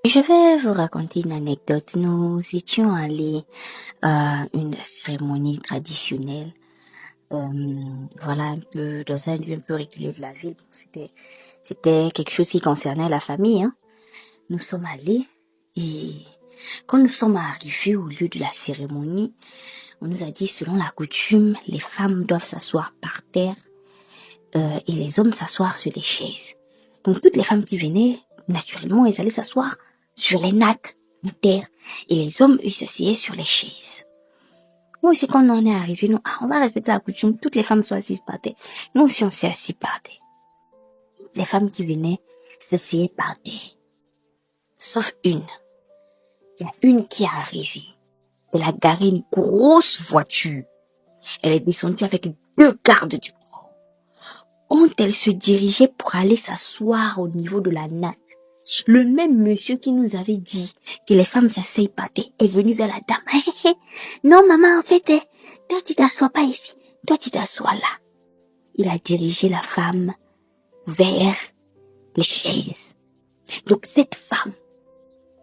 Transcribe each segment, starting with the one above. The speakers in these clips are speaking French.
Je vais vous raconter une anecdote. Nous étions allés à une cérémonie traditionnelle, voilà, un peu dans un lieu un peu reculé de la ville. C'était quelque chose qui concernait la famille, hein. Nous sommes allés et quand nous sommes arrivés au lieu de la cérémonie, on nous a dit, selon la coutume, les femmes doivent s'asseoir par terre et les hommes s'asseoir sur les chaises. Donc toutes les femmes qui venaient, naturellement, elles allaient s'asseoir sur les nattes de terre. Et les hommes, eux, s'asseyaient sur les chaises. Nous aussi, quand on est arrivé, nous, on va respecter la coutume, toutes les femmes sont assises par terre. Nous aussi, on s'est assis par terre. Les femmes qui venaient s'asseyaient par terre. Sauf une. Il y a une qui est arrivée. Elle a garé une grosse voiture. Elle est descendue avec 2 gardes du corps. Quand elle se dirigeait pour aller s'asseoir au niveau de la natte, le même monsieur qui nous avait dit que les femmes s'asseyent par terre est venu vers la dame. Non, maman, en fait, toi, tu t'assois pas ici. Toi, tu t'assois là. Il a dirigé la femme vers les chaises. Donc, cette femme,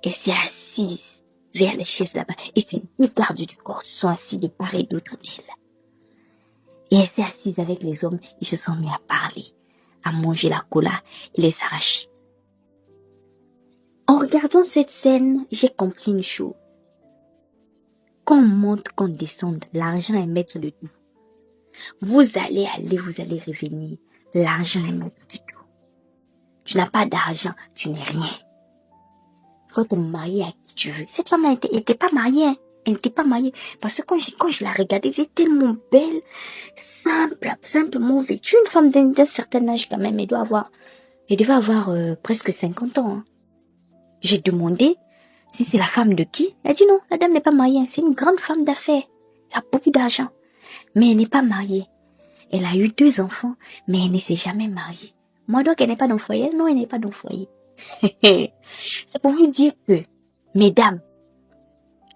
elle s'est assise vers les chaises là-bas. Et ces 2 gardes du corps se sont assis de part et d'autre d'elle. Et elle s'est assise avec les hommes. Ils se sont mis à parler, à manger la cola et les arachides. En regardant cette scène, j'ai compris une chose. Qu'on monte, qu'on descende, l'argent est maître de tout. Vous allez aller, vous allez revenir. L'argent est maître de tout. Tu n'as pas d'argent, tu n'es rien. Faut te marier à qui tu veux. Cette femme-là, elle n'était pas mariée, hein. Elle n'était pas mariée. Parce que quand je la regardais, elle était tellement belle, simplement vêtue. Une femme d'un certain âge quand même, elle devait avoir presque 50 ans, hein. J'ai demandé si c'est la femme de qui. Elle a dit non, la dame n'est pas mariée. C'est une grande femme d'affaires. Elle a beaucoup d'argent. Mais elle n'est pas mariée. Elle a eu 2 enfants, mais elle ne s'est jamais mariée. Moi, donc, elle n'est pas dans le foyer. Non, elle n'est pas dans le foyer. C'est pour vous dire que, mesdames,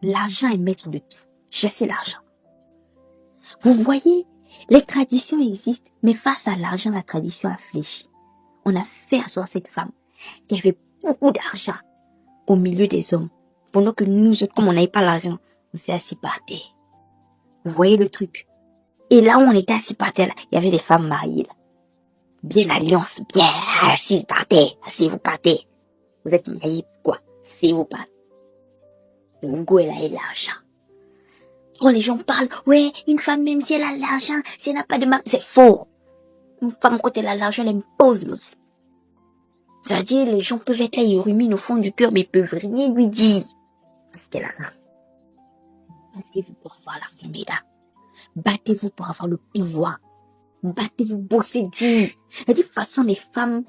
l'argent est maître de tout. Cherchez l'argent. Vous voyez, les traditions existent, mais face à l'argent, la tradition a fléchi. On a fait asseoir cette femme qui avait beaucoup d'argent au milieu des hommes. Pendant que nous autres, comme on n'avait pas l'argent, on s'est assis par terre. Vous voyez le truc? Et là où on était assis par terre, il y avait des femmes mariées, là. Bien alliance, bien assises par terre. Asseyez-vous par terre. Vous êtes mariés, quoi? Asseyez-vous par terre. Vous go, elle a l'argent. Quand les gens parlent, ouais, une femme, même si elle a l'argent, si elle n'a pas de mari, c'est faux. Une femme, quand elle a l'argent, elle impose le respect. C'est-à-dire, les gens peuvent être là, ils ruminent au fond du cœur, mais ils peuvent rien lui dire. Parce qu'elle a l'argent. Battez-vous pour avoir l'argent, mesdames. Battez-vous pour avoir le pouvoir. Battez-vous, bossez dur. De toute façon, les femmes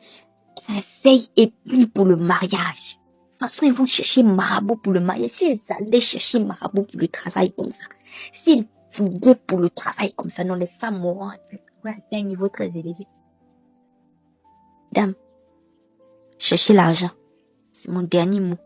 s'asseyent et plient pour le mariage. De toute façon, elles vont chercher marabout pour le mariage. Si elles allaient chercher marabout pour le travail comme ça, si elles fouillaient pour le travail comme ça, non, les femmes auront atteint un niveau très élevé. Dame, cherchez l'argent. C'est mon dernier mot.